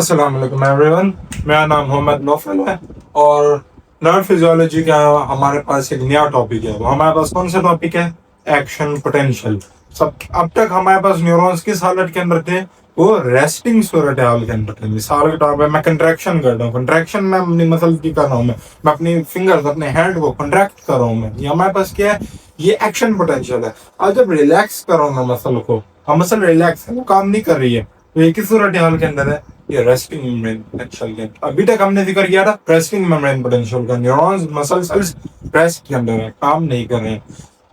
अस्सलाम वालेकुम एवरीवन। मेरा नाम मोहम्मद नौफल है और नर्व फिजियोलॉजी का हमारे पास एक नया टॉपिक है। वो हमारे पास कौन सा टॉपिक है? Action potential. सब अब तक हमारे पास न्यूरॉन्स किस हालत के अंदर थे? वो रेस्टिंग सूरत हाल के अंदर थे। मिसाल के तौर पर मैं कंट्रैक्शन कर रहा हूँ, कंट्रैक्शन में अपनी मसल की कर रहा हूँ, मैं अपनी फिंगर्स अपने हैंड को कंट्रैक्ट कर रहा हूँ। मैं ये हमारे पास क्या है? ये एक्शन पोटेंशियल है। आज जब रिलैक्स कर रहा हूँ मैं मसल को, हम मसल रिलैक्स है, वो काम नहीं कर रही है, तो ये किस सूरत हाल के अंदर है? ये रेस्टिंग मेम्ब्रेन पोटेंशियल का अभी तक हमने जिक्र किया था। रेस्टिंग मेम्ब्रेन पोटेंशियल का न्यूरॉन्स मसल सेल्स रेस्ट के अंदर है, काम नहीं कर रहे हैं।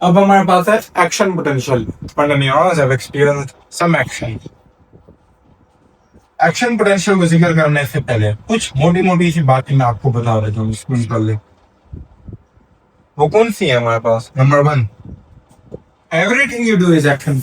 अब हमारे पास है action potential. When the neurons have experienced some action. Action potential को जिक्र करने से पहले कुछ मोटी मोटी सी बातें मैं आपको बता देता हूँ, इसको निकाल ले। वो कौन सी है हमारे पास? Number one, everything you do is action.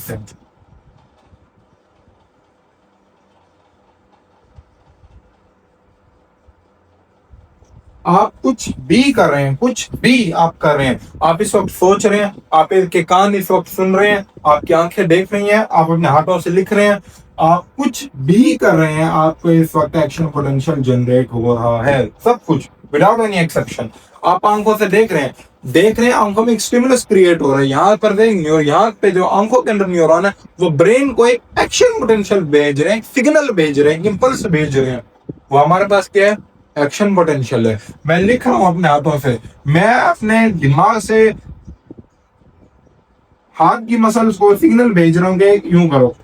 आप कुछ भी कर रहे हैं, कुछ भी आप कर रहे हैं, आप इस वक्त सोच रहे हैं, आप के कान इस वक्त सुन रहे हैं, आपकी आंखें देख रही हैं, आप अपने हाथों से लिख रहे हैं, आप कुछ भी कर रहे हैं, आपको इस वक्त एक्शन पोटेंशियल जनरेट हो रहा है। सब कुछ विदाउट एनी एक्सेप्शन। आप आंखों से देख रहे हैं, आंखों में एक स्टिमुलस क्रिएट हो रहा है। यहाँ पर यहाँ पे जो आंखों के अंदर न्यूरॉन है, वो ब्रेन को एक एक्शन पोटेंशियल भेज रहे हैं, सिग्नल भेज रहे हैं, इंपल्स भेज रहे हैं। वो हमारे पास क्या है? एक्शन पोटेंशियल है। मैं लिख रहा हूं अपने हाथों से, मैं अपने दिमाग से हाथ की मसल्स को सिग्नल भेज रहा हूं कि यूं करो,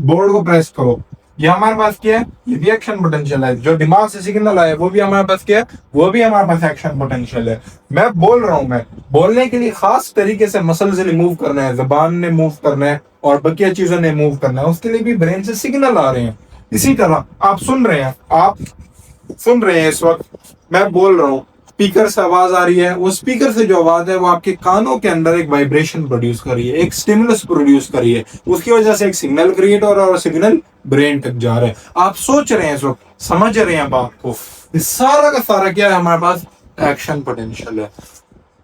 बोर्ड को प्रेस करो। ये हमारे पास क्या है? ये भी एक्शन पोटेंशियल है। जो दिमाग से सिग्नल आया वो भी हमारे पास क्या है? वो भी हमारे पास एक्शन पोटेंशियल है। मैं बोल रहा हूं, मैं बोलने के लिए खास तरीके से मसल से मूव करना है, जबान ने मूव करना है और बकिया चीजों ने मूव करना है, उसके लिए भी ब्रेन से सिग्नल आ रहे हैं। इसी तरह आप सुन रहे हैं, इस वक्त मैं बोल रहा हूँ, स्पीकर से आवाज आ रही है, वो स्पीकर से जो आवाज है वो आपके कानों के अंदर एक वाइब्रेशन प्रोड्यूस कर रही है, एक स्टिमुलस प्रोड्यूस कर रही है, उसकी वजह से एक सिग्नल क्रिएट हो रहा है और सिग्नल ब्रेन तक जा रहा है। आप सोच रहे हैं इस वक्त, समझ रहे हैं बात को, इस सारा का सारा क्या है? हमारे पास एक्शन पोटेंशियल है।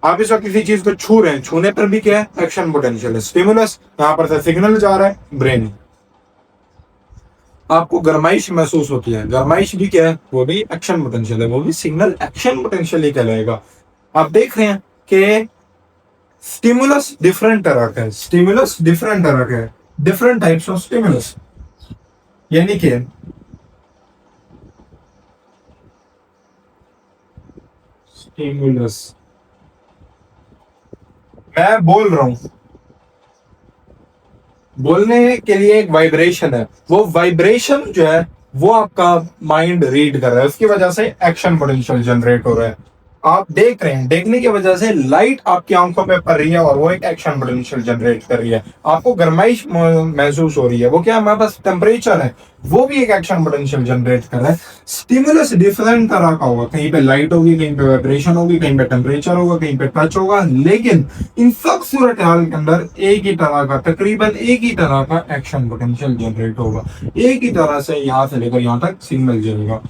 आप इस वक्त किसी चीज को छू रहे हैं, छूने पर भी क्या है? एक्शन पोटेंशियल है। स्टिमुलस, यहाँ पर से सिग्नल जा रहा है ब्रेन। आपको गरमाइश महसूस होती है, गरमाइश भी क्या है? वो भी एक्शन पोटेंशियल है, वो भी सिग्नल एक्शन पोटेंशियल ही कहलाएगा। आप देख रहे हैं कि स्टिमुलस डिफरेंट तरह का है, स्टिमुलस डिफरेंट तरह का है, डिफरेंट टाइप्स ऑफ स्टिमुलस। यानी कि स्टिमुलस, मैं बोल रहा हूं, बोलने के लिए एक वाइब्रेशन है, वो वाइब्रेशन जो है वो आपका माइंड रीड कर रहा है, उसकी वजह से एक्शन पोटेंशियल जनरेट हो रहा है। आप देख रहे हैं, देखने की वजह से लाइट आपकी आंखों पे पड़ रही है और वो एक एक्शन पोटेंशियल जनरेट कर रही है। आपको गर्माइश महसूस हो रही है, वो क्या? हमारे पास टेम्परेचर है, वो भी एक एक्शन पोटेंशियल जनरेट कर रहा है। स्टिमुलस डिफरेंट तरह का होगा, कहीं पे लाइट होगी, कहीं पे वाइब्रेशन होगी, कहीं पे टेम्परेचर होगा, कहीं पे टच होगा, लेकिन इन सब सूरत हाल के अंदर एक ही तरह का, तकरीबन एक ही तरह का एक्शन पोटेंशियल जनरेट होगा। एक ही तरह से यहां से लेकर यहां तक सिग्नल जाएगा।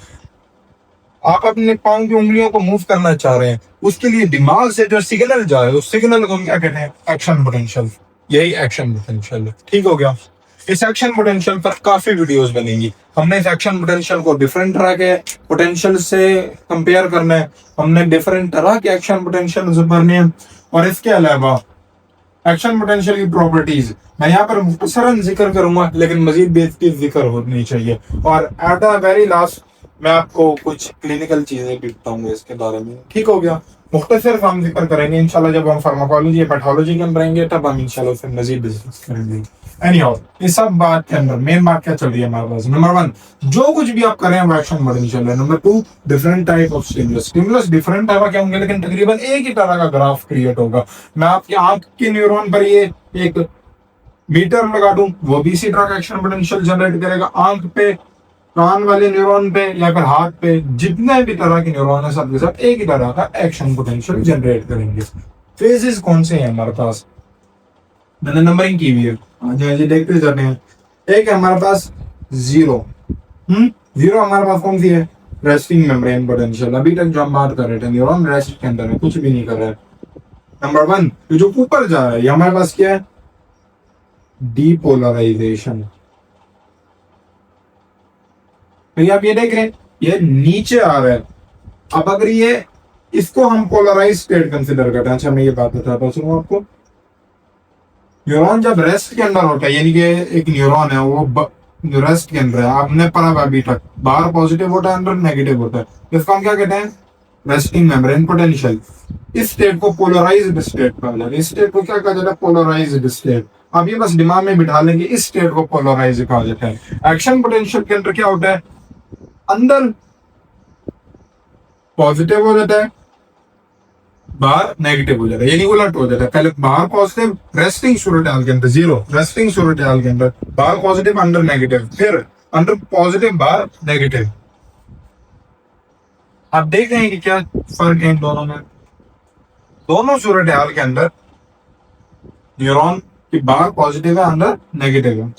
आप अपने पांव की उंगलियों को मूव करना चाह रहे हैं, उसके लिए दिमाग से जो सिग्नल जाए, उस सिग्नल को क्या कहते हैं? Action potential. यही एक्शन पोटेंशियल है। ठीक हो गया? इस एक्शन पोटेंशियल पर काफी वीडियोस बनेंगी। हमने इस एक्शन पोटेंशियल को डिफरेंट तरह के पोटेंशियल से कंपेयर करना है, हमने डिफरेंट तरह के एक्शन पोटेंशियल भरने हैं। और इसके अलावा एक्शन पोटेंशियल की प्रॉपर्टीज मैं यहाँ पर मुख्तसरन जिक्र करूंगा, लेकिन मजीद भी इसकी जिक्र होनी चाहिए। और एट द वेरी लास्ट मैं आपको कुछ क्लिनिकल चीजें भी बताऊंगा इसके बारे में। ठीक हो गया? मुख्तसर हम जिक्र करेंगे इंशाल्लाह, जब हम फार्माकोलॉजी या पैथोलॉजी के अंदर आएंगे तब हम इंशाल्लाह उससे मजीद डिस्कस करेंगे। एनीहाउ, इस सब बात के अंदर मेन बात क्या चल रही है हमारे पास? नंबर वन, जो कुछ भी आप कर रहे हैं वो एक्शन पोटेंशियल है। Number two, different type of stimulus. Stimulus different type के होंगे, लेकिन तकरीबन एक ही तरह का ग्राफ क्रिएट होगा। मैं आपकी आंख के न्यूरॉन पर ये एक मीटर लगा दूं, वो भी इसी तरह का एक्शन पोटेंशियल जनरेट करेगा। आंख पे, कान वाले न्यूरॉन पे या फिर हाथ पे, जितने भी तरह के न्यूरॉन है सबके साथ एक ही तरह का एक्शन पोटेंशियल जनरेट करेंगे। फेजेस कौन से हैं हमारे पास? मैंने नंबरिंग की हुई है, आज देखते जाते हैं। एक है हमारे पास जीरो। जीरो हमारे पास कौन सी है? Resting membrane potential. अभी तक जो हम बात कर रहे थे, न्यूरॉन रेस्ट के अंदर है, कुछ भी नहीं कर रहा है। नंबर वन, जो ऊपर जा रहा है, ये हमारे पास क्या है? डीपोलराइजेशन। तो ये आप ये देख रहे हैं ये नीचे आ रहा है। अब अगर ये इसको हम पोलराइज स्टेट कंसिडर करते हैं, अच्छा मैं ये बात बताता हूँ आपको। न्यूरॉन जब रेस्ट के अंदर होता है, यानी कि एक न्यूरॉन है वो रेस्ट के अंदर है, आपने पढ़ा अभी तक, बाहर पॉजिटिव होता है अंदर नेगेटिव होता है, इसको हम क्या कहते हैं, रेस्टिंग मेम्ब्रेन पोटेंशियल। इस स्टेट को पोलराइज्ड स्टेट कहा जाता है। इस स्टेट को क्या कहा जाता है, पोलराइज्ड स्टेट। आप ये बस दिमाग में बिठा लेंगे इस स्टेट को पोलराइज कहा जाता है। एक्शन पोटेंशियल के अंदर क्या होता है, अंदर पॉजिटिव हो जाता है, बाहर नेगेटिव हो जाता है, यानी उलट हो जाता है। पहले बाहर पॉजिटिव रेस्टिंग सूरत हाल के अंदर जीरो, रेस्टिंग सूरत हाल के अंदर बाहर पॉजिटिव अंदर नेगेटिव, फिर अंदर पॉजिटिव बाहर नेगेटिव। आप देख रहे हैं कि क्या फर्क है इन दोनों में। दोनों सूरत हाल के अंदर न्यूरॉन की बाहर पॉजिटिव है अंदर नेगेटिव है।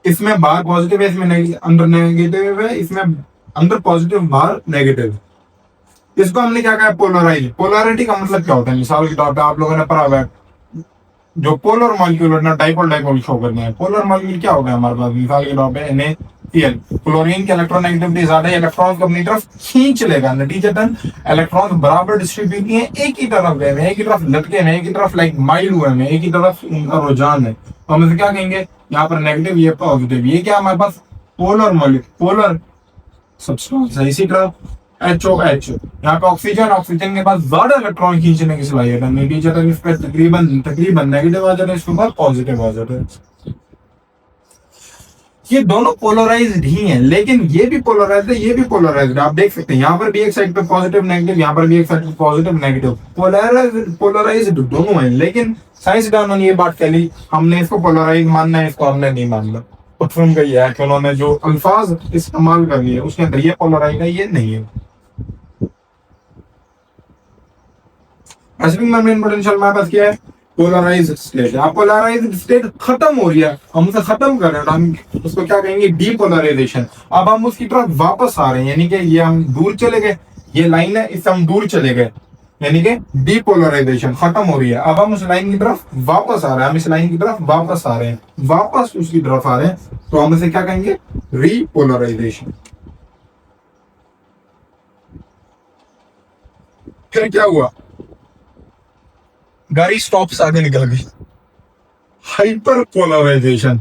इसमें बाहर पॉजिटिव है, इसमें अंदर नेगेटिव है, इसमें अंदर पॉजिटिव बाहर नेगेटिव। इसको हमने क्या कहा, पोलराइज। पोलैरिटी का मतलब क्या होता है, मिसाल के तौर पे आप लोगों ने पढ़ा हुआ है जो पोलर मॉलिक्यूल ना डाइपोल डाइपोल शो करते हैं। पोलर मॉलिक्यूल क्या होगा हमारे पास, मिसाल के तौर पे NaCl, क्लोरीन की इलेक्ट्रोनेगेटिविटी ज्यादा है, इलेक्ट्रॉन को अपनी तरफ खींच लेगा, नतीजतन इलेक्ट्रॉन बराबर डिस्ट्रीब्यूट नहीं है, एक ही तरफ गए हैं, एक ही तरफ लटके हैं, एक ही तरफ लाइक माइल हुए हैं, एक ही तरफ उनका रुझान है। तो हम इसे क्या कहेंगे, यहाँ पर नेगेटिव, ये पॉजिटिव, ये क्या हमारे पास पोलर मॉलिक्यूल, पोलर सब्सटेंस है। इसी तरह HOH, यहाँ पे ऑक्सीजन, ऑक्सीजन के पास ज्यादा इलेक्ट्रॉन खींचने की सलाहियत है, नीचे इस पे तकरीबन तकरीबन नेगेटिव आ जाता है, इसके बाद पॉजिटिव आ जाता है। ये दोनों पोलराइज्ड ही हैं, लेकिन ये भी पोलराइज्ड है, ये भी पोलराइज्ड है। आप देख सकते हैं यहाँ पर भी एक साइड पे पॉजिटिव नेगेटिव, यहाँ पर भी एक साइड पे पॉजिटिव नेगेटिव, पोलराइज्ड दोनों हैं। लेकिन साइंसदानों ने ये बात कह ली, हमने इसको पोलराइज मानना है, इसको हमने नहीं मानना। सुन गई है कि उन्होंने जो अल्फाज इस्तेमाल कर लिए उसके अंदर ये पोलराइज है, ये नहीं है। रेस्टिंग मेम्ब्रेन पोटेंशियल हमारे पास क्या है, पोलराइज्ड स्टेट। आप पोलराइज्ड स्टेट खत्म हो रही है, हम उसे खत्म कर रहे हैं, हम उसको क्या कहेंगे, डीपोलराइजेशन। अब हम उसकी तरफ वापस आ रहे हैं, यानी कि ये हम दूर चले गए, ये लाइन है, इससे हम दूर चले गए, यानी कि डीपोलराइजेशन खत्म हो रही है। अब हम उस लाइन की तरफ वापस आ रहे हैं, हम इस लाइन की तरफ वापस आ रहे हैं, वापस उसकी तरफ आ रहे हैं, तो हम इसे क्या कहेंगे, रीपोलराइजेशन। फिर क्या हुआ, गाड़ी स्टॉप से आगे निकल गई, हाइपर पोलराइजेशन।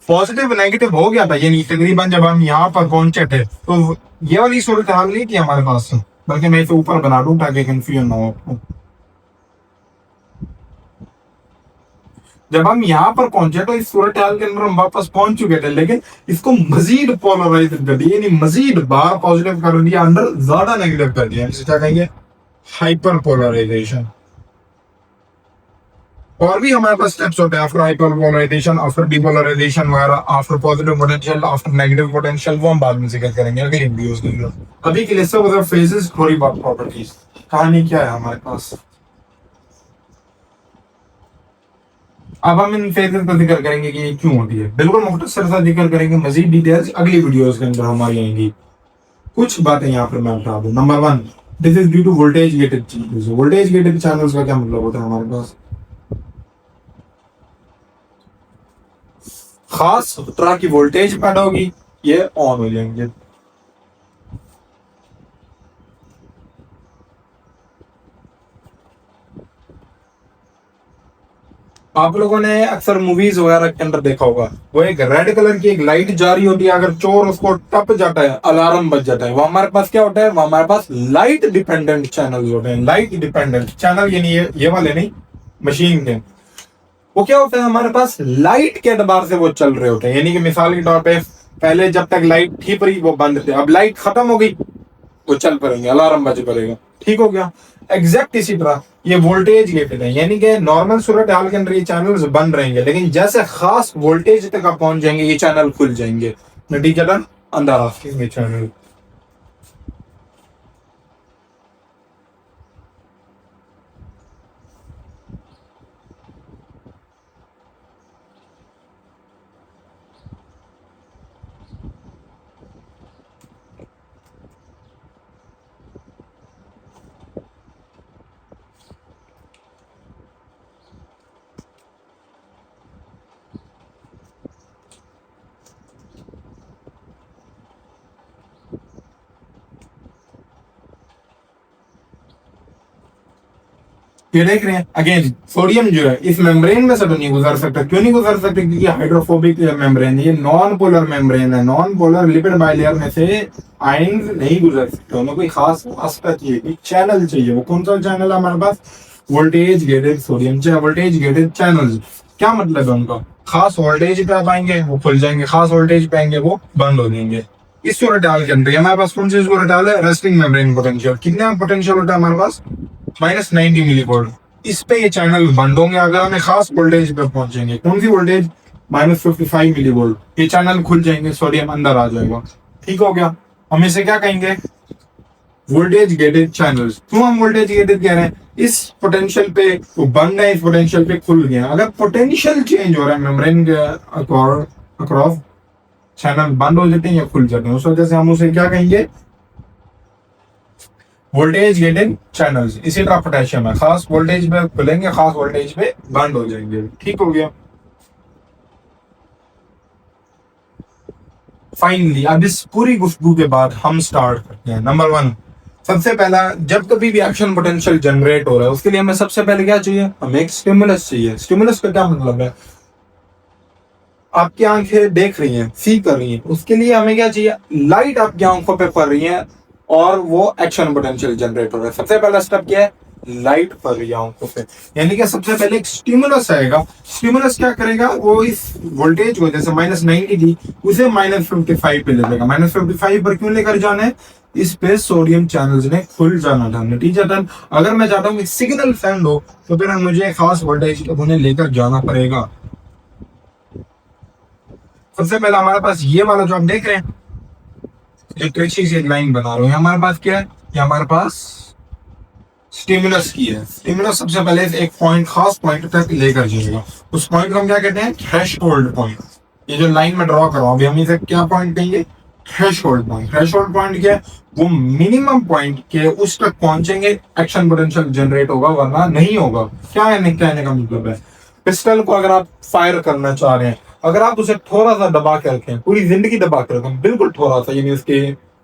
पॉजिटिव नेगेटिव हो गया था, यानी तकरीबन जब हम यहाँ पर पहुंचे थे तो ये वाली सूरत हाल नहीं थी हमारे पास, बल्कि मैं इसे ऊपर बना दूं ताकि कंफ्यूजन ना हो आपको। जब हम यहाँ पर पहुंचे तो इस सूरत हाल के अंदर हम वापस पहुंच चुके थे, लेकिन इसको मजीद पोलराइज कर दिया, यानी मजीद बाहर पॉजिटिव कर दिया, अंदर ज्यादा नेगेटिव कर दिया, इसे क्या कहेंगे, हाइपर पोलराइजेशन। और भी हमारे पास स्टेप्स होते हैं, after hyperpolarization, after depolarization वगैरह, after positive potential, after negative potential, वो हम बाद में जिक्र करेंगे अगली वीडियोस के अंदर। अभी के लिए सब अदर फेजेस, थोड़ी बहुत प्रॉपर्टीज। कहानी क्या है हमारे पास, अब हम इन फेजेस का जिक्र करेंगे कि ये क्यों होती है, बिल्कुल मुख्तसर सा जिक्र करेंगे, मजीद डिटेल्स अगली वीडियोस के अंदर हमारी आएंगी। कुछ बातें यहाँ पर मैं बता दूं। Number 1, this is due to voltage gated channels. Voltage gated channels का क्या मतलब होता है, हमारे पास खास तरह की वोल्टेज पैदा होगी, ये ऑन हो जाएंगे। आप लोगों ने अक्सर मूवीज वगैरह के अंदर देखा होगा, वो एक रेड कलर की एक लाइट जा रही होती है, अगर चोर उसको टप जाता है, अलार्म बज जाता है। वो हमारे पास क्या होता है, वो हमारे पास लाइट डिपेंडेंट चैनल होते हैं। लाइट डिपेंडेंट चैनल यानी ये वाले नहीं, मशीन के। वो क्या होता है, हमारे पास लाइट के एतबार से वो चल रहे होते हैं, यानी कि मिसाल के तौर पे पहले जब तक लाइट थी पड़ी वो बंद थे, अब लाइट खत्म हो गई वो चल पड़ेंगे, अलार्म बज पड़ेगा, ठीक हो गया। एग्जैक्ट इसी तरह ये वोल्टेज गेटेड है, यानी कि नॉर्मल सूरत हाल के अंदर ये चैनल्स बंद रहेंगे, लेकिन जैसे खास वोल्टेज तक आप पहुंच जाएंगे ये चैनल खुल जाएंगे, नतीजतन अंदर आएंगे चैनल। ये देख रहे हैं अगेन सोडियम जो है इस मेम्ब्रेन में से तो नहीं गुजर सकता। क्यों नहीं गुजर सकता? क्योंकि हाइड्रोफोबिक मेम्ब्रेन, ये नॉन पोलर मेम्ब्रेन है। नॉन पोलर लिपिड बाइलेयर में से आयंस नहीं गुजर सकते, उन्हें कोई खास रास्ता चाहिए, एक चैनल चाहिए। वो कौन सा चैनल है हमारे पास? Voltage gated sodium voltage gated channel. क्या मतलब है उनका? खास वोल्टेज पे आप आएंगे वो खुल जाएंगे, खास वोल्टेज पे आएंगे वो बंद हो जाएंगे। इस सूरत हाल के अंदर हमारे पास कौन सी सूरत हाल है? Resting membrane potential. कितना पोटेंशियल होता है हमारे पास? -90 मिली वोल्ट। इस पे ये चैनल बंद होंगे अगर हमें खास वोल्टेज पे पहुंचेंगे। कौन सी वोल्टेज? -55 milli volt. ये चैनल खुल जाएंगे, सोडियम अंदर आ जाएगा। ठीक हो गया। हम इसे क्या कहेंगे? Voltage gated channels. क्यों हम वोल्टेज गेटेड कह रहे हैं? इस पोटेंशियल पे वो बंद है, इस पोटेंशियल पे खुल गया। अगर पोटेंशियल चेंज हो रहा है मेम्ब्रेन के अक्रॉस, चैनल बंद हो जाते हैं या खुल जाते हैं, उस वजह से हम उसे क्या कहेंगे? Voltage gated channels. इसी तरह पोटेशियम है, खास वोल्टेज पे खुलेंगे, खास वोल्टेज पे बंद हो जाएंगे। ठीक हो गया। फाइनली अब इस पूरी गुफ्तगू के बाद हम स्टार्ट करते हैं। नंबर 1, सबसे पहला, जब कभी भी एक्शन पोटेंशियल जनरेट हो रहा है उसके लिए हमें सबसे पहले क्या चाहिए? हमें एक स्टिमुलस चाहिए। स्टिमुलस का क्या मतलब है? आपकी आंखें देख रही हैं, सी कर रही हैं, उसके लिए हमें क्या चाहिए? लाइट आपकी आंखों पे पड़ रही है और वो एक्शन पोटेंशियल जनरेट हो रहा है। सबसे पहला स्टेप क्या है? लाइट पड़ रही है आंखों पे, यानी कि सबसे पहले एक स्टिमुलस आएगा। स्टिमुलस क्या करेगा? वो इस वोल्टेज को, जैसे -90 थी, उसे -55 पे ले लेगा। -55 पर क्यों लेकर जाना है? इस पे सोडियम चैनल्स ने खुल जाना था। नतीजतन अगर मैं चाहता हूँ कि सिग्नल सेंड हो तो फिर मुझे खास वोल्टेज तक उन्हें लेकर जाना पड़ेगा। सबसे पहले हमारे पास ये वाला जो आप देख रहे हैं, एक अच्छी सी एक लाइन बना रहा हूँ, हमारे पास क्या है? ये हमारे पास स्टिमुलस की है। स्टिमुलस सबसे पहले एक पॉइंट, खास पॉइंट तक लेकर जाएगा। उस पॉइंट को हम क्या कहते हैं? Threshold point. ये जो लाइन में ड्रॉ कर रहा हूं अभी, हम इसे क्या पॉइंट कहेंगे? Threshold point. थ्रेशोल्ड पॉइंट क्या है? वो मिनिमम पॉइंट के उस तक पहुंचेंगे एक्शन पोटेंशियल जनरेट होगा, वरना नहीं होगा। क्या है कहने का मतलब है? पिस्टल को अगर आप फायर करना चाह रहे हैं, अगर आप उसे थोड़ा सा दबा के रखें, पूरी जिंदगी दबा के रखें, बिल्कुल थोड़ा सा, यानी उसके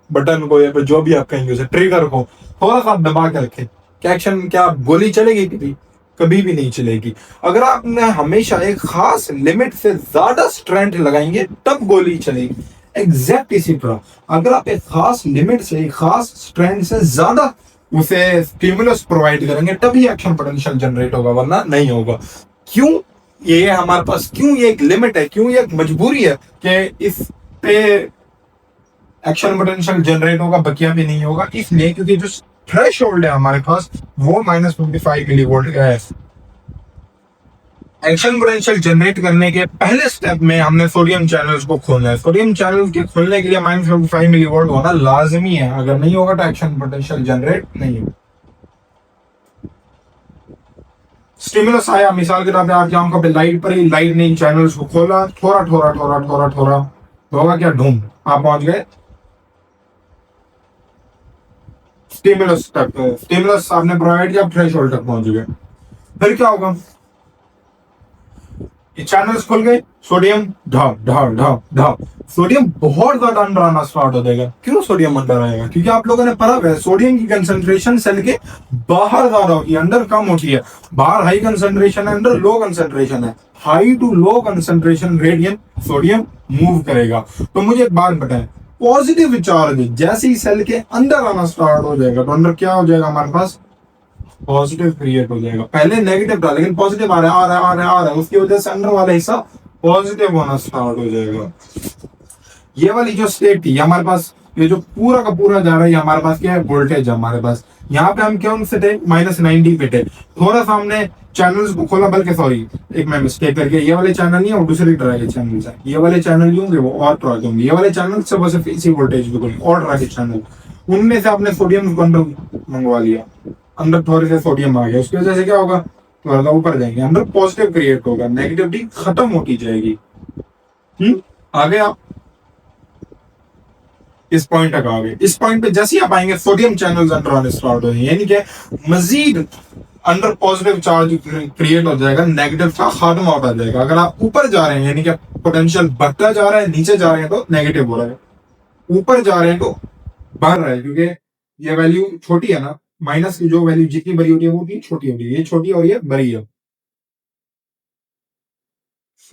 बटन को या फिर जो भी आप कहेंगे उसे, ट्रिगर को थोड़ा सा दबा के रखें, क्या एक्शन, क्या गोली चलेगी? कभी कभी भी नहीं चलेगी। अगर आपने हमेशा एक खास लिमिट से ज्यादा स्ट्रेंथ लगाएंगे तब गोली चलेगी। एग्जैक्ट इसी तरह अगर आप एक खास लिमिट से, एक खास स्ट्रेंथ से ज्यादा उसे स्टिमुलस प्रोवाइड करेंगे तभी एक्शन पोटेंशियल जनरेट होगा, वरना नहीं होगा। क्यों? ये हमारे पास क्यों ये एक लिमिट है, क्यों ये एक मजबूरी है कि इस पे एक्शन पोटेंशियल जनरेट होगा, बकिया भी नहीं होगा? इसलिए क्योंकि जो थ्रेशोल्ड है हमारे पास वो -55 मिली वोल्ट का है। एक्शन पोटेंशियल जनरेट करने के पहले स्टेप में हमने सोडियम चैनल्स को खोलना है। सोडियम चैनल के खोलने के लिए -55 मिली वोल्ट होना लाजमी है। अगर नहीं होगा तो एक्शन पोटेंशियल जनरेट नहीं होगा। स्टिमुलस आया, मिसाल के तौर पे आपकी आंखों पे लाइट पड़ी, लाइट ने चैनल्स को खोला, थोड़ा थोड़ा थोड़ा थोड़ा थोड़ा तो होगा क्या? ढूंढ, आप पहुंच गए स्टिमुलस तक। स्टिमुलस आपने प्रोवाइड किया, थ्रेशोल्ड तक पहुंच गए। फिर क्या होगा? ये चैनल्स खुल गए, सोडियम ढाप ढाप ढाप ढाप, सोडियम बहुत ज्यादा अंदर आना स्टार्ट हो जाएगा। क्यों सोडियम अंदर आएगा? क्योंकि आप लोगों ने पढ़ा है सोडियम की कंसंट्रेशन सेल के बाहर ज्यादा होती है, अंदर कम होती है। बाहर हाई कंसंट्रेशन है, अंदर लो कंसंट्रेशन है। High to low concentration gradient sodium move करेगा। तो मुझे एक बात बताएं, पॉजिटिव चार्ज जैसे ही सेल के अंदर आना स्टार्ट हो जाएगा तो अंदर क्या हो जाएगा? हमारे पास पॉजिटिव क्रिएट हो जाएगा। पहले नेगेटिव था लेकिन पॉजिटिव आ रहा है, आ रहा है, आ रहा है, आ रहा है, उसकी वजह से अंदर वाला हिस्सा पॉजिटिव होना स्टार्ट हो जाएगा। ये वाली जो स्टेट थी हमारे पास, ये जो पूरा का पूरा जा रहा है, हमारे पास क्या है? वोल्टेज हमारे पास। यहाँ पे हम क्यों से थे? -90 पे थे। थोड़ा सा हमने चैनल्स को खोला, बल्कि सॉरी एक मैं मिस्टेक करके, ये वाले चैनल नहीं है, वो दूसरी तरह के चैनल है। ये वाले चैनल जो होंगे वो और तरह के होंगे। ये वाले चैनल से बस इसी वोल्टेज पे और तरह के चैनल, उनमें से आपने सोडियम को अंदर मंगवा लिया, अंदर थोड़े से सोडियम आ गया, उसकी वजह से क्या होगा? थोड़ा सा ऊपर जाएंगे, अंदर पॉजिटिव क्रिएट होगा, नेगेटिविटी खत्म होती जाएगी। आगे आप इस पॉइंट तक आ गए। इस पॉइंट पे जैसे ही आप आएंगे सोडियम चैनल्स अंदर आने स्टार्ट हो जाएंगे, यानी कि मजीद अंदर पॉजिटिव चार्ज क्रिएट हो जाएगा, नेगेटिव का खात्मा होता जाएगा। अगर आप ऊपर जा रहे हैं यानी कि पोटेंशियल बढ़ता जा रहा है, नीचे जा रहे हैं तो नेगेटिव हो रहा है, ऊपर जा रहे हैं तो बढ़ रहा है, क्योंकि ये वैल्यू छोटी है ना, माइनस की जो वैल्यू जितनी बड़ी होती है वो उतनी छोटी होती है, ये छोटी और ये बड़ी है।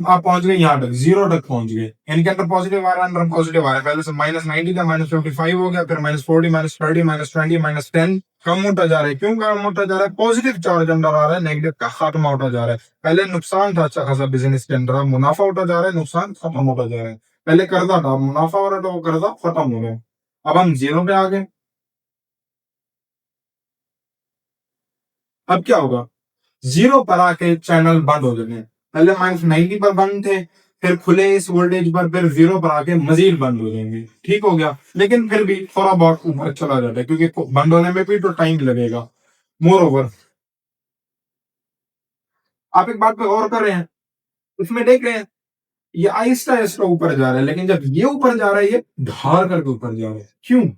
आप पहुंच गए यहाँ तक, जीरो तक पहुंच गए, इनके अंदर पॉजिटिव आ रहा है, अंदर पॉजिटिव आ रहा है। पहले से -90 था, -55 हो गया, फिर -40, -30, -20, -10 कम होता जा रहा है। क्यों कम होता जा रहा है? पॉजिटिव चार्ज अंदर आ रहा है, नेगेटिव का खत्म होता जा रहा है। पहले नुकसान था अच्छा खासा बिजनेस के अंदर, मुनाफा होता जा रहा है, नुकसान खत्म होता जा रहा है। पहले कर्जा था, मुनाफा हो रहा था, वो कर्जा खत्म हो रहा है। अब हम जीरो पे आ गए। अब क्या होगा? जीरो पर आके चैनल बंद हो जाने। पहले -90 पर बंद थे, फिर खुले इस वोल्टेज पर, फिर जीरो पर आके मजीद बंद हो जाएंगे। ठीक हो गया, लेकिन फिर भी थोड़ा बहुत ऊपर चला जाता है, क्योंकि बंद होने में भी तो टाइम लगेगा। मोर ओवर, आप एक बात पे गौर कर रहे हैं, उसमें देख रहे हैं ये आहिस्ता आहिस्ता ऊपर जा रहा है, लेकिन जब ये ऊपर जा रहा है, ये धार करके ऊपर जा रहा है। क्यों?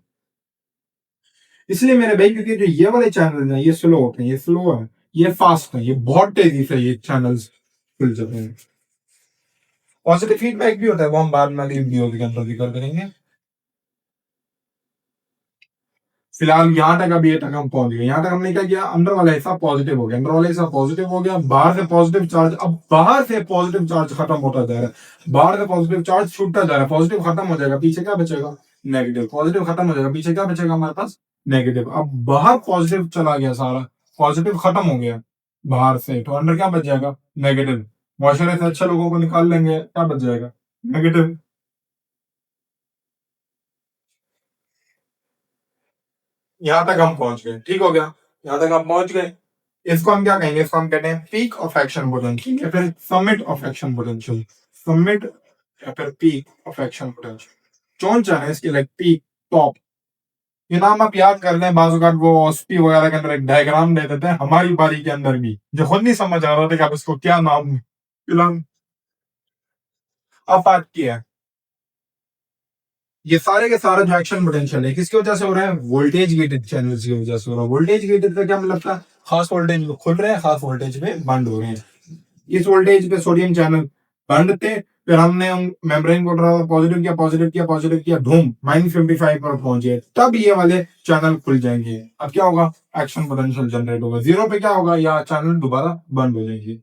इसलिए मेरे भाई, क्योंकि जो ये वाले चैनल है ये स्लो होते हैं, ये स्लो है, ये फास्ट है, ये बहुत तेजी से ये चैनल्स खुल जाते हैं। पॉजिटिव फीडबैक भी होता है, वो हम बाद में अगली वीडियो के अंदर जिक्र करेंगे। फिलहाल यहाँ तक, अभी ये तक हम पहुंच गए। यहाँ तक हमने क्या किया? अंदर वाला हिस्सा पॉजिटिव हो गया, अंदर वाला हिस्सा पॉजिटिव हो गया, बाहर से पॉजिटिव चार्ज, अब बाहर से पॉजिटिव चार्ज खत्म होता जा रहा है, बाहर से पॉजिटिव चार्ज छूटता जा रहा है, पॉजिटिव खत्म हो जाएगा, पीछे क्या बचेगा? नेगेटिव। पॉजिटिव खत्म हो जाएगा, पीछे क्या बचेगा हमारे पास? नेगेटिव। अब बाहर पॉजिटिव चला गया सारा, पॉजिटिव खत्म हो गया बाहर से, तो अंदर क्या बच जाएगा? नेगेटिव। मुआशरे से अच्छे लोगों को निकाल लेंगे, क्या बच जाएगा? नेगेटिव। यहां तक हम पहुंच गए, ठीक हो गया, यहां तक हम पहुंच गए। इसको हम क्या कहेंगे? इसको हम कहते हैं पीक ऑफ एक्शन पोटेंशियल, या फिर summit of action potential. Summit या फिर पीक ऑफ एक्शन पोटेंशियल, कौन सा है इसकी? Like peak, top. ये नाम आप याद कर लें, बाजूकात वो ओएसपी वगैरह के अंदर एक डायग्राम दे देते हैं, हमारी बारी के अंदर भी जो खुद नहीं समझ आ रहा था कि आप इसको क्या नाम फिलहाल अब बात की है। ये सारे के सारे जो एक्शन पोटेंशियल है किसकी वजह से हो रहा है? वोल्टेज गेटेड चैनल्स की वजह से हो रहा है। वोल्टेज गेटेड का क्या मतलब था? खास वोल्टेज पे खुल रहे हैं, खास वोल्टेज पे बंद हो रहे हैं। इस वोल्टेज पे सोडियम चैनल बंद थे, फिर हमने हम मेम्ब्रेन को पॉजिटिव किया, पॉजिटिव किया, पॉजिटिव किया, धूम -55 पर पहुंचे, तब ये वाले चैनल खुल जाएंगे। अब क्या होगा? एक्शन पोटेंशियल जनरेट होगा। जीरो पे क्या होगा? या चैनल दोबारा बंद हो जाएंगे।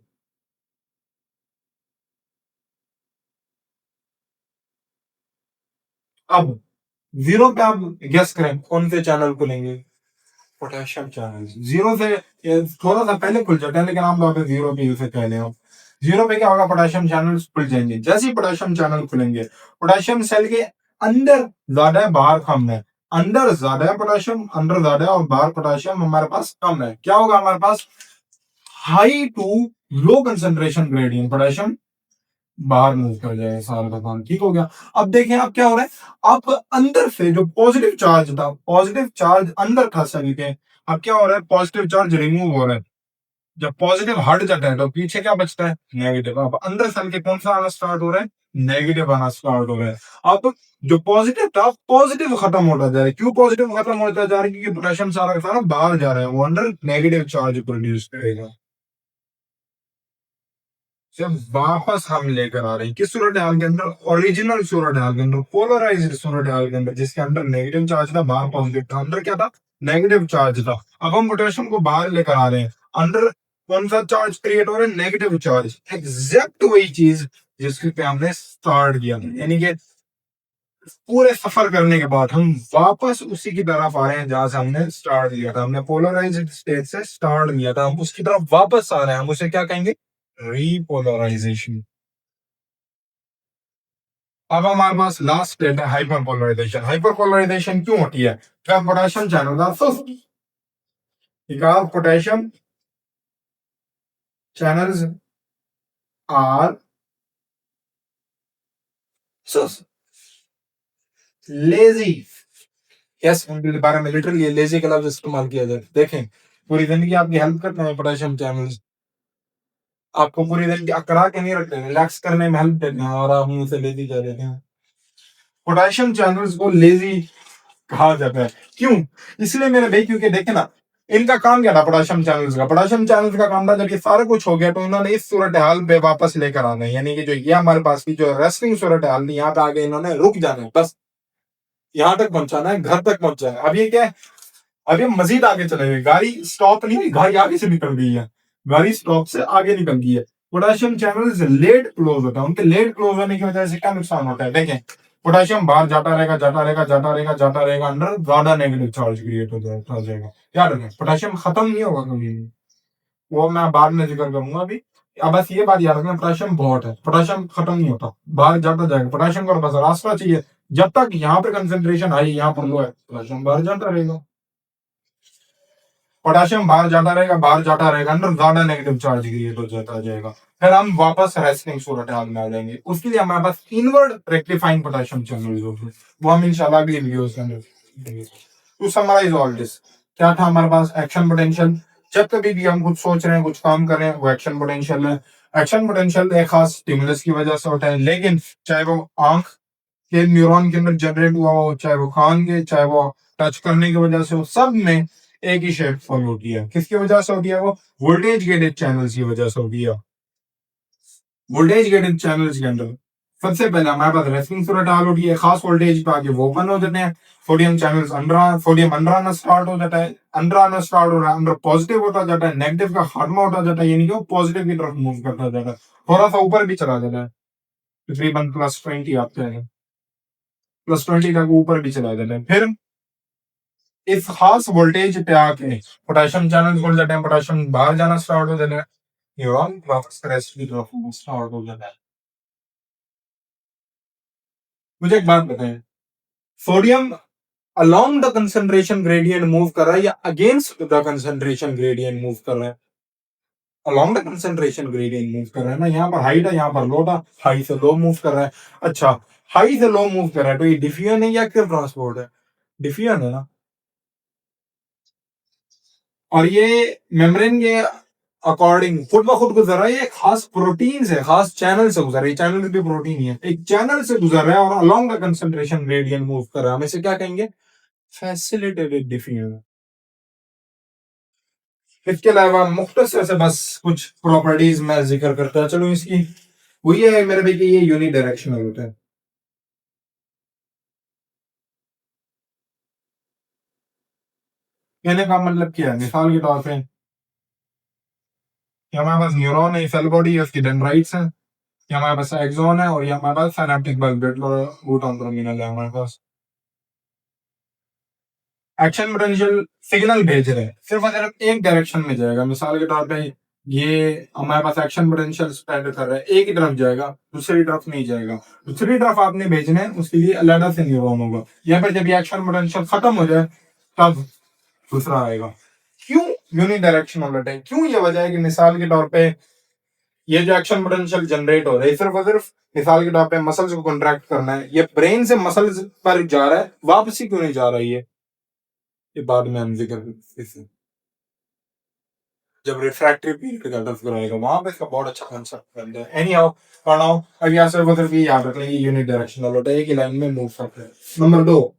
अब जीरो पे आप गेस करें कौन से चैनल खुलेंगे? Potassium channel. जीरो से ये थोड़ा सा पहले खुल जाते हैं, लेकिन आमतौर पर जीरो पे यूज पहले हो। जीरो पे क्या होगा? पोटेशियम चैनल खुल जाएंगे। जैसे ही पोटेशियम चैनल खुलेंगे, पोटेशियम सेल के अंदर ज्यादा है, बाहर कम है। अंदर ज्यादा है पोटेशियम, अंदर ज्यादा है, और बाहर पोटेशियम हमारे पास कम है। क्या होगा हमारे पास? High to low concentration gradient, potassium बाहर मूव कर जाएगा सारा का काम। ठीक हो गया। अब देखें अब क्या हो रहा है? अब अंदर से जो पॉजिटिव चार्ज था, पॉजिटिव चार्ज अंदर था सभी के, अब क्या हो रहा है? पॉजिटिव चार्ज रिमूव हो रहा है। जब पॉजिटिव हट जाता है तो पीछे क्या बचता है? नेगेटिव। अब अंदर से के कौन सा आना स्टार्ट हो रहा है? नेगेटिव आना स्टार्ट हो रहा है। अब जो पॉजिटिव था, पॉजिटिव खत्म होता जा रहा है। क्यों पॉजिटिव खत्म होता जा रहा है? क्योंकि पोटेशियम सारा का सारा बाहर जा रहा है, वो अंदर नेगेटिव चार्ज प्रोड्यूस करेगा। जब वापस हम लेकर आ रहे हैं किस सूरत हाल के अंदर? ओरिजिनल सूरत हाल के अंदर, पोलराइज्ड सूरत हाल के अंदर, जिसके अंदर नेगेटिव चार्ज था, बाहर पॉजिटिव था, अंदर क्या था? नेगेटिव चार्ज था। अब हम पोटेशियम को बाहर लेकर आ रहे हैं, अंदर कौन सा चार्ज क्रिएट हो रहा है? Negative charge. एग्जैक्ट वही चीज जिसके पे हमने स्टार्ट किया था, यानी कि पूरे सफर करने के बाद हम वापस उसी की तरफ आ रहे हैं जहां से हमने स्टार्ट किया था। हमने पोलराइज्ड स्टेट से स्टार्ट किया था, हम उसकी तरफ वापस आ रहे हैं, हम उसे क्या कहेंगे? रीपोलराइजेशन। अब हमारे पास लास्ट स्टेट है हाइपर पोलराइजेशन। हाइपर पोलराइजेशन क्यों होती है? जब पोटेशियम चैनल का potassium channels are sus lazy। Yes, उनके बारे में लिटरली लेजी का लफ्ज इस्तेमाल किया जाए। देखें, पूरी जिंदगी आपकी हेल्प करते हैं पोटेशियम चैनल्स, आपको पूरी जिंदगी अकड़ा के नहीं रखते, रिलैक्स करने में हेल्प देते हैं, और आप मुंह से लेजी जा रहे हैं। पोटेशियम चैनल्स को लेजी कहा जाता है। क्यों? इसलिए मेरे भाई, क्योंकि देखे ना, इनका काम क्या था पोटेशियम चैनल्स का? पोटेशियम चैनल्स का काम था, जब ये सारा कुछ हो गया तो इन्होंने इस सूरत हाल पे वापस लेकर आना है, यानी कि जो ये हमारे पास की जो रेस्टिंग सूरत हाल थी, यहाँ पे आगे इन्होंने रुक जाना है, बस यहाँ तक पहुंचाना है, घर तक पहुंचाना है। अब ये क्या है? अभी हम मजीद आगे चले गए, गाड़ी स्टॉप नहीं हुई, गाड़ी आगे से निकल गई है, गाड़ी स्टॉप से आगे निकल गई है। पोटेशियम चैनल्स लेट क्लोज होता है, उनके लेट क्लोज होने की वजह से क्या नुकसान होता है देखें। पोटेशियम बाहर जाता रहेगा जाता रहेगा जाता रहेगा जाता रहेगा, अंदर ज्यादा नेगेटिव चार्ज क्रिएट हो जाएगा। याद रखें पोटेशियम खत्म नहीं होगा कभी भी, वो मैं बाद में जिक्र करूंगा अभी। अब बस ये बात याद रखना, पोटेशियम बहुत है, पोटेशियम खत्म नहीं होता, बाहर जाता जाएगा। पोटेशियम को बस रास्ता चाहिए, जब तक यहाँ पे कंसेंट्रेशन हाई यहाँ पर लो है, पोटेशियम बाहर जाता रहेगा। पोटेशियम बाहर जाता रहेगा बाहर जाता रहेगा, अंदर ज्यादा नेगेटिव चार्ज क्रिएट हो जाता जाएगा। फिर हम वापस रेस्टिंग सूरत हाल में आ जाएंगे। उसके लिए हमारे पास इनवर्ड रेक्टिफाइंग पोटेशियम चैनल होगी, वो हम इंशाल्लाह अगली वीडियोस में देखेंगे। टू समराइज ऑल दिस, क्या था हमारे पास एक्शन पोटेंशियल। जब कभी भी हम कुछ सोच रहे हैं कुछ काम कर रहे हैं, वो एक्शन पोटेंशियल है। एक्शन पोटेंशियल एक खास स्टिमुलस की वजह से होता है, लेकिन चाहे वो आंख के न्यूरॉन के अंदर जनरेट हुआ हो, चाहे वो कान के, चाहे वो टच करने की वजह से हो, सब में एक ही शेप फॉलो होती है। किसकी वजह से होती है? वो वोल्टेज गेटेड चैनल्स की वजह से होती है। वोल्टेज गेटेड चैनल्स के अंदर सबसे पहले हमारे पास रेस्टिंग सूरत हाल होती है, खास वोल्टेज पे आके वो ओपन हो जाते हैं। सोडियम चैनल्स अंदर, सोडियम अंदर आना स्टार्ट हो जाता है, अंदर आना स्टार्ट हो रहा है, अंदर पॉजिटिव होता जाता है, नेगेटिव का खात्मा होता जाता है, यानी कि वो पॉजिटिव की तरफ मूव करता जाता है, थोड़ा सा ऊपर भी चला जाता है, तकरीबन +20 आप कहें, +20 तक ऊपर भी चला जाता है। फिर इस खास वोल्टेज पे आके पोटेशियम चैनल खुल जाते हैं, पोटेशियम बाहर जाना स्टार्ट हो जाता है, न्यूरॉन वापस रेस्ट की तरफ स्टार्ट हो जाता है। मुझे एक बात बताएं, sodium along the concentration gradient move कर रहा है या against the concentration gradient move कर रहा है? Along the concentration gradient move कर रहा है ना, यहाँ पर हाई था यहाँ पर लो था, हाई से लो मूव कर रहा है। अच्छा, हाई से लो मूव कर रहा है तो ये डिफ्यूजन है या एक्टिव ट्रांसपोर्ट है? डिफ्यूजन है ना। और ये मेम्ब्रेन के अकॉर्डिंग खुद ब खुद गुजर रहा है, ये खास प्रोटीन से, खास चैनल से गुजर रहा है, चैनल भी प्रोटीन ही है, एक चैनल से गुजर रहा है और along the concentration gradient move कर रहा है, हम इसे क्या कहेंगे? Facilitated diffusion. इसके अलावा मुख्तसर से बस कुछ प्रॉपर्टीज मैं जिक्र करता चलो इसकी। वो ये है मेरे भाई कि ये यूनिडायरेक्शनल होता है। कहने का मतलब क्या है? मिसाल के तौर पे ये हमारे पास न्यूरॉन है, सेल बॉडी है, उसकी डेंड्राइट्स है, ये हमारे पास एक्सॉन है, और ये हमारे पास सिनेप्टिक बल्ब बूटॉन टर्मिनल है हमारे पास। एक्शन पोटेंशियल सिग्नल भेज रहे हैं, सिर्फ अगर एक डायरेक्शन में जाएगा, मिसाल के तौर पे ये हमारे पास एक्शन पोटेंशियल स्प्रेड कर रहा है, एक ही तरफ जाएगा, दूसरी तरफ नहीं जाएगा। दूसरी तरफ आपने भेजना है, उसके लिए अलग से न्यूरॉन होगा। यहाँ पर जब ये एक्शन पोटेंशियल खत्म हो जाए तब दूसरा आएगा। क्यों यूनिडायरेक्शन होना है? क्यों? ये वजह है कि मिसाल के तौर पे ये जो एक्शन पोटेंशियल जनरेट हो रहा है सिर्फ और सिर्फ मिसाल के तौर पे मसल्स को कॉन्ट्रैक्ट करना है, ये ब्रेन से मसल्स पर जा रहा है, वापसी क्यों नहीं जा रहा है? ये बाद में हम जिक्र इस जब रिफ्रैक्टिव पीरियड का टफ कराएगा वहां पे इसका बहुत अच्छा कांसेप्ट बनता है। एनी हाउ पढ़ाओ, अब यहाँ से सिर्फ ये याद रख लेंगे यूनिट डायरेक्शनल होता है, एक ही लाइन में मूव करते हैं। नंबर 2,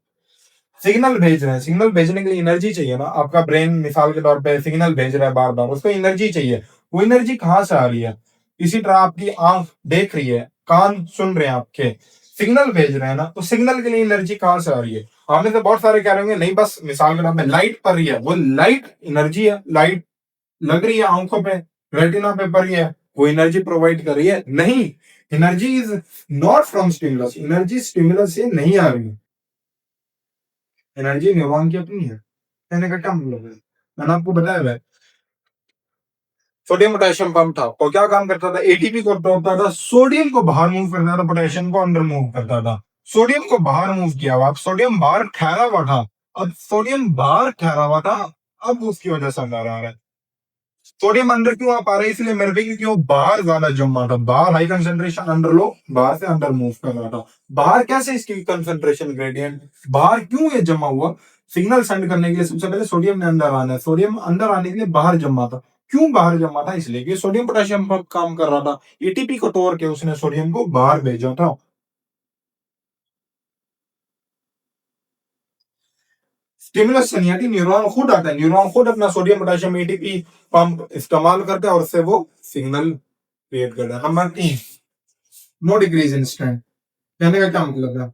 सिग्नल भेज रहे हैं, सिग्नल भेजने के लिए एनर्जी चाहिए ना। आपका ब्रेन मिसाल के तौर पे सिग्नल भेज रहा है बार बार, उसको एनर्जी चाहिए। वो एनर्जी कहाँ से आ रही है? इसी तरह आपकी आंख देख रही है, कान सुन रहे हैं, आपके सिग्नल भेज रहे हैं ना, तो सिग्नल के लिए एनर्जी कहाँ से आ रही है? हमने तो बहुत सारे कह रहे होंगे नहीं बस मिसाल के तौर पे लाइट पड़ रही है, वो लाइट एनर्जी है, लाइट लग रही है आंखों पे, रेटिना पे पड़ रही है, वो एनर्जी प्रोवाइड कर रही है? नहीं, energy is not from stimulus, energy stimulus से नहीं आ रही है, एनर्जी न्यूरॉन की अपनी है। कहने का क्या मतलब है? मैंने आपको बताया है, सोडियम पोटेशियम पंप था, और क्या काम करता था? एटीपी को तोड़ता था, सोडियम को बाहर मूव करता था, पोटेशियम को अंदर मूव करता था। सोडियम को बाहर मूव किया हुआ, अब सोडियम बाहर ठहरा हुआ था, अब सोडियम बाहर ठहरा हुआ था, अब उसकी वजह से अंदर आ रहा है। सोडियम अंदर क्यों आ पा रहा है? इसलिए मेरे भाई क्योंकि वो बाहर ज्यादा जमा था, बाहर हाई कंसेंट्रेशन, अंदर लो, बाहर से अंदर मूव कर रहा था। बाहर कैसे इसकी कंसेंट्रेशन ग्रेडियंट, बाहर क्यों ये जमा हुआ? सिग्नल सेंड करने के लिए सबसे पहले सोडियम ने अंदर आना है, सोडियम अंदर आने के लिए बाहर जमा था। क्यों बाहर जमा था? इसलिए कि सोडियम पोटेशियम पंप काम कर रहा था, एटीपी को तोड़ के उसने सोडियम को बाहर भेजा था। स्टिमुलस से नहीं आती, न्यूरॉन खुद आता है, न्यूरॉन खुद अपना सोडियम पोटेशियम एटीपी पंप इस्तेमाल करता है और उससे वो सिग्नल क्रिएट करता है। Number 3, no decrease in strength. कहने का क्या मतलब है?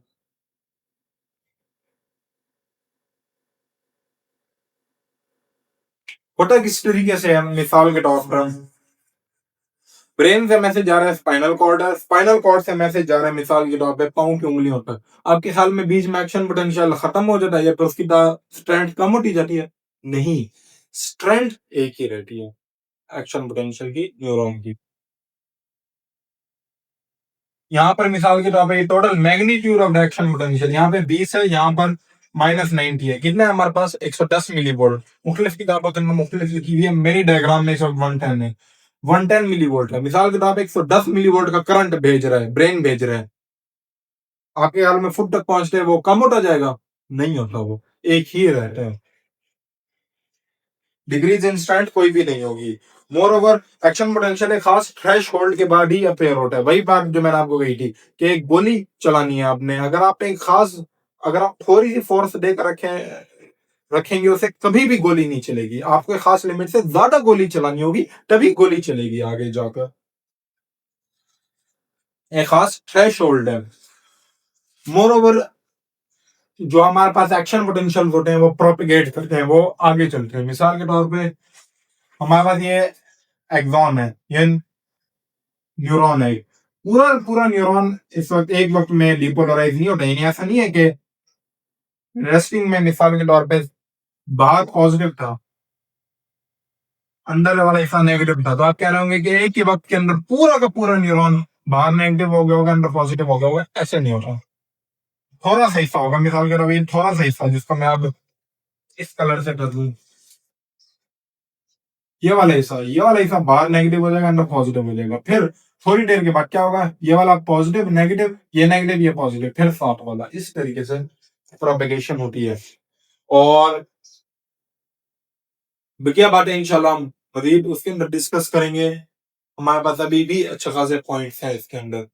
होता किस तरीके से है, मिसाल के तौर पर ब्रेन से मैसेज जा रहा है स्पाइनल कॉर्ड है, स्पाइनल कॉर्ड से मैसेज जा रहा है मिसाल के तौर पे पाँव की उंगलियों तक। आपके ख्याल में बीच में एक्शन पोटेंशियल खत्म हो जाता है या फिर उसकी स्ट्रेंथ कम होती जाती है? नहीं, स्ट्रेंथ एक ही रहती है एक्शन पोटेंशियल की, न्यूरॉन की। यहाँ पर मिसाल के तौर पे total magnitude of action potential यहाँ पे 20 है, यहाँ पर -90 है। कितना है हमारे पास? 110 मिली वोल्ट। मुख्तलिफ किताबों में मुख्तलिफ लिखी हुई है, मेरी डायग्राम में इस वक्त 110 है। 110 मिली वोल्ट है। मिसाल के तौर पे 110 मिली वोल्ट का करंट भेज रहा है, ब्रेन भेज रहा है। आपके हाल में फुट तक पहुंचते वो कम होता जाएगा? नहीं होता, वो एक ही रहता है। डिग्रीज इंस्टेंट कोई भी नहीं होगी। मोर ओवर एक्शन पोटेंशियल एक खास थ्रेश होल्ड के बाद ही अपेयर होता है। वही बात जो मैंने आपको कही थी कि एक गोली चलानी है आपने, अगर आप एक खास, अगर आप थोड़ी सी फोर्स देकर रखेंगे उसे, कभी भी गोली नहीं चलेगी। आपको एक खास लिमिट से ज्यादा गोली चलानी होगी, तभी गोली चलेगी आगे जाकर। एक खास थ्रेश होल्ड है। मोर ओवर जो हमारे पास एक्शन पोटेंशियल होते हैं वो प्रोपिगेट करते हैं, वो आगे चलते हैं। मिसाल के तौर पे हमारे पास ये एक्सॉन है, ये न्यूरॉन है। पूरा पूरा न्यूरॉन इस वक्त एक वक्त में डिपोलराइज नहीं होता है। ऐसा नहीं है कि रेस्टिंग में मिसाल के तौर पे बाहर पॉजिटिव था, अंदर वाला हिस्सा नेगेटिव था, तो आप कह रहे होंगे कि एक ही वक्त के अंदर पूरा का पूरा न्यूरॉन बाहर नेगेटिव हो गया होगा, अंदर पॉजिटिव हो गया होगा। ऐसे नहीं होता, थोड़ा सा हिस्सा होगा। मिसाल के तौर पर थोड़ा सा हिस्सा जिसको मैं अब इस कलर से कर दूं, ये वाला हिस्सा बाहर नेगेटिव हो जाएगा, अंदर पॉजिटिव हो जाएगा। फिर थोड़ी देर के बाद क्या होगा, ये वाला पॉजिटिव नेगेटिव, ये नेगेटिव ये पॉजिटिव, फिर साथ वाला। इस तरीके से प्रोपेगेशन होती है। और बकिया बातें इंशाल्लाह हम मजीद उसके अंदर डिस्कस करेंगे। हमारे पास अभी भी अच्छे खासे पॉइंट्स हैं इसके अंदर।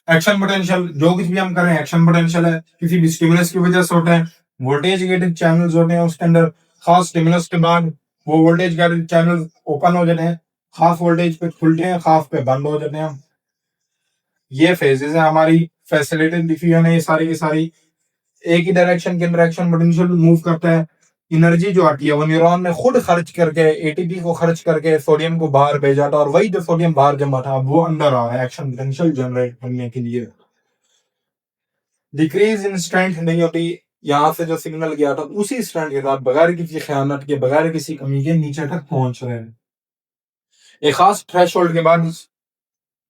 एक्शन पोटेंशियल, जो कुछ भी हम करें एक्शन पोटेंशियल है, किसी भी स्टिमुलस की वजह से होता है। वोल्टेज गेटेड चैनल्स होते हैं, उसके अंदर खास स्टिमुलस के बाद वो वोल्टेज गेटेड चैनल ओपन हो जाते हैं, खास वोल्टेज पे खुलते हैं, खास पे बंद हो जाते हैं। ये फेजेस है हमारी, फैसिलिटेड डिफ्यूजन है ये सारी की सारी। एक ही डायरेक्शन के अंदर एक्शन पोटेंशियल मूव करता है। एनर्जी जो आती है वो न्यूरॉन ने खुद खर्च करके, एटीपी को खर्च करके सोडियम को बाहर भेजा था, और वही जो सोडियम बाहर जमा था वो अंदर आ रहा है एक्शन पोटेंशियल जनरेट करने के लिए। डिक्रीज इन स्ट्रेंथ नहीं होती, यहाँ से जो सिग्नल गया था उसी स्ट्रेंथ के साथ बगैर किसी खयानत के, बगैर किसी कमी के नीचे तक पहुंच रहे हैं। एक खास थ्रेशोल्ड के बाद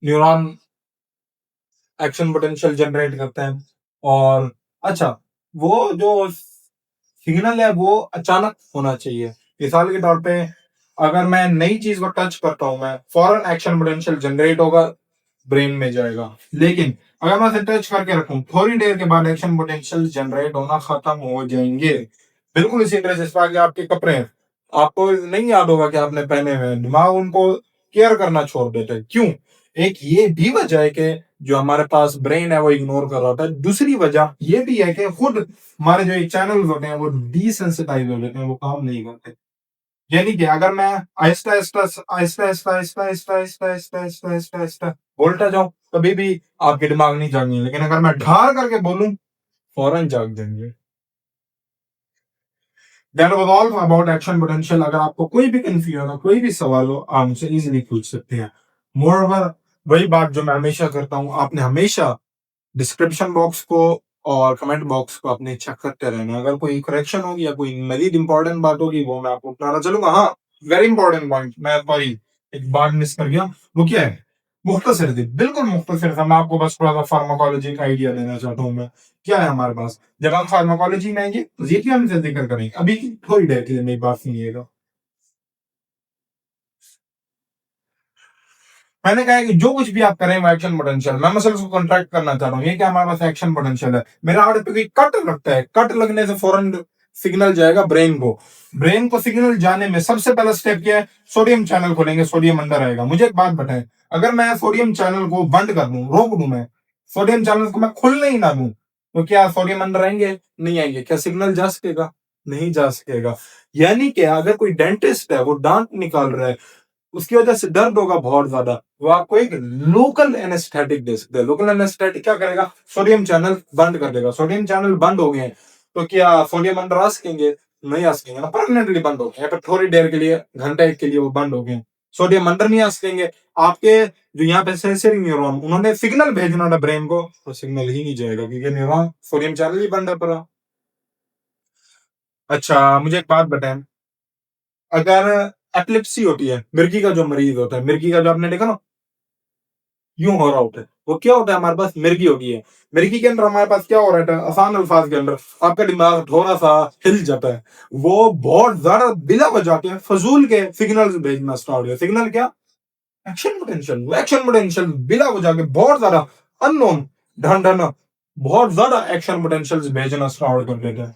न्यूरॉन एक्शन पोटेंशियल जनरेट करते हैं। और अच्छा, वो जो सिग्नल है वो अचानक होना चाहिए। मिसाल के तौर पे अगर मैं नई चीज को टच करता हूं, मैं फौरन एक्शन पोटेंशियल जनरेट होगा, ब्रेन में जाएगा। लेकिन अगर मैं इसे टच करके रखूं, थोड़ी देर के बाद एक्शन पोटेंशियल जनरेट होना खत्म हो जाएंगे। बिल्कुल इसी तरह से इस बात के आपके कपड़े हैं, आपको नहीं याद होगा कि आपने पहने हुए हैं, दिमाग उनको केयर करना छोड़ देता है। क्यों? एक ये भी वजह है कि जो हमारे पास ब्रेन है वो इग्नोर कर रहा था। दूसरी वजह ये भी है कि खुद हमारे जो चैनल होते हैं वो डिसेंसिटाइज हो जाते हैं, वो काम नहीं करते। यानी कि अगर मैं आहिस्ता आहिस्ता आहिस्ता आहिस्ता आहिस्ता आहिस्ता आहिस्ता आहिस्ता आहिस्ता आहिस्ता आहिस्ता बोलता जाऊं, कभी भी आपके दिमाग नहीं जागेंगे। लेकिन अगर मैं ढार करके बोलूं, फौरन जाग जाएंगे। That was all about action potential। अगर आपको कोई भी कंफ्यूजन हो, कोई भी सवाल हो, आप मुझसे इजीली पूछ सकते हैं। मोरओवर वही बात जो मैं हमेशा करता हूँ, आपने हमेशा डिस्क्रिप्शन बॉक्स को और कमेंट बॉक्स को अपने चेक करते रहना। अगर कोई करेक्शन होगी या कोई मजीद इंपॉर्टेंट बात होगी वो मैं आपको बताना चलूंगा। हाँ, वेरी इंपॉर्टेंट पॉइंट, मैं सॉरी एक बात मिस कर गया। वो क्या है? मुख्तसर थी, बिल्कुल मुख्तसर था। मैं आपको बस थोड़ा सा फार्माकोलॉजी का आइडिया देना चाहता हूँ मैं। क्या है हमारे पास, जब हम फार्माकोलॉजी में आएंगे तो ये भी हम जिक्र करेंगे। अभी थोड़ी देर के लिए मेरी बात सुनिएगा। मैंने कहा है कि जो कुछ भी आप करें वो एक्शन पोटेंशियल, मैं मसल्स को कॉन्ट्रैक्ट करना चाह रहा हूँ, ये क्या हमारे पास एक्शन पोटेंशियल है। मेरा हार्ट पे कोई कट लगता है, कट लगने से फौरन सिग्नल जाएगा ब्रेन को। ब्रेन को सिग्नल जाने में सबसे पहला स्टेप क्या है? सोडियम चैनल खोलेंगे, सोडियम अंदर आएगा। मुझे एक बात बताएं, अगर मैं सोडियम चैनल को बंद कर दूं, रोक दूं, मैं सोडियम चैनल को मैं खुलने ही ना दूं, तो क्या सोडियम अंदर आएंगे? नहीं आएंगे। क्या सिग्नल जा सकेगा? नहीं जा सकेगा। यानी कि अगर कोई डेंटिस्ट है वो दांत निकाल रहा है, उसकी वजह से दर्द होगा बहुत ज्यादा, वो आपको एक लोकल एनेस्थेटिक दे सकते हैं। लोकल एनेस्थेटिक क्या करेगा? सोडियम चैनल बंद कर देगा। सोडियम चैनल बंद हो गए हैं तो क्या सोडियम अंदर आ सकेंगे? नहीं आ सकेंगे ना, परमानेंटली बंद हो गए या फिर थोड़ी देर के लिए, घंटे एक के लिए वो बंद हो गए। सोडियम अंदर नहीं आ सकेंगे। आपके जो यहाँ पे सेंसरी न्यूरॉन, उन्होंने सिग्नल भेजना था ब्रेन को, तो सिग्नल ही नहीं जाएगा क्योंकि न्यूरॉन सोडियम चैनल ही बंद है पूरा। अच्छा, मुझे एक बात बताएं, अगर एपिलेप्सी होती है, मिर्गी का जो मरीज होता है, मिर्गी का जो आपने देखा ना यूं हो रहा होता है, वो क्या होता है, हमारे पास मिर्गी होगी है। मिर्गी के अंदर हमारे पास क्या हो रहा है, आसान अल्फाज के अंदर आपका दिमाग थोड़ा सा हिल जाता है। वो बहुत ज्यादा बिला बजा के फजूल के सिग्नल्स भेजना स्टार्ट हुआ। सिग्नल क्या? Action potential. एक्शन पोटेंशियल बिला बजा के बहुत ज्यादा अननोन ढन ढन बहुत ज्यादा एक्शन पोटेंशियल्स भेजना स्टार्ट कर देते हैं।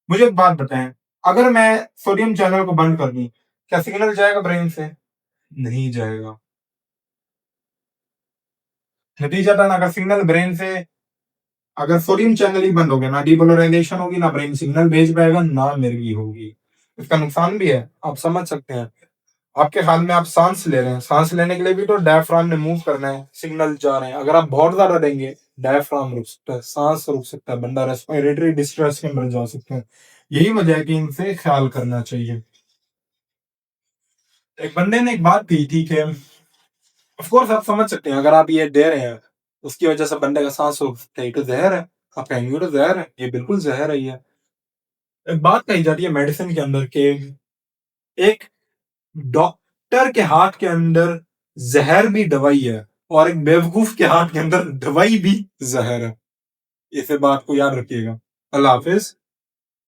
मुझे एक बात बताएं, अगर मैं सोडियम चैनल को बंद कर दूं, क्या सिग्नल जाएगा ब्रेन से? नहीं जाएगा। नतीजतन अगर सिग्नल ब्रेन से, अगर सोडियम चैनल ही बंद हो गया, ना डीपोलराइजेशन होगी, ना ब्रेन सिग्नल भेज पाएगा, ना मिर्गी होगी। इसका नुकसान भी है, आप समझ सकते हैं। आपके हाल में आप सांस ले रहे हैं, सांस लेने के लिए भी तो डायफ्राम ने मूव करना है, सिग्नल जा रहे हैं। अगर आप बहुत ज्यादा देंगे, डायफ्राम रुक सकता है, सांस रुक सकता है, बंदा रेस्पिरेटरी डिस्ट्रेस के अंदर जा सकता है। यही वजह है कि इनसे ख्याल करना चाहिए। एक बंदे ने एक बात कही थी कि ऑफ कोर्स आप समझ सकते हैं, अगर आप ये दे रहे हैं उसकी वजह से बंदे का सांस रुक सकता है, ये तो जहर है। आप कहेंगे ये तो जहर है, ये बिल्कुल जहर है। ये एक बात कही जाती है मेडिसिन के अंदर के, एक डॉक्टर के हाथ के अंदर जहर भी दवाई है, और एक बेवकूफ के हाथ के अंदर दवाई भी जहर है। इसे बात को याद रखिएगा। अल्लाह हाफिज।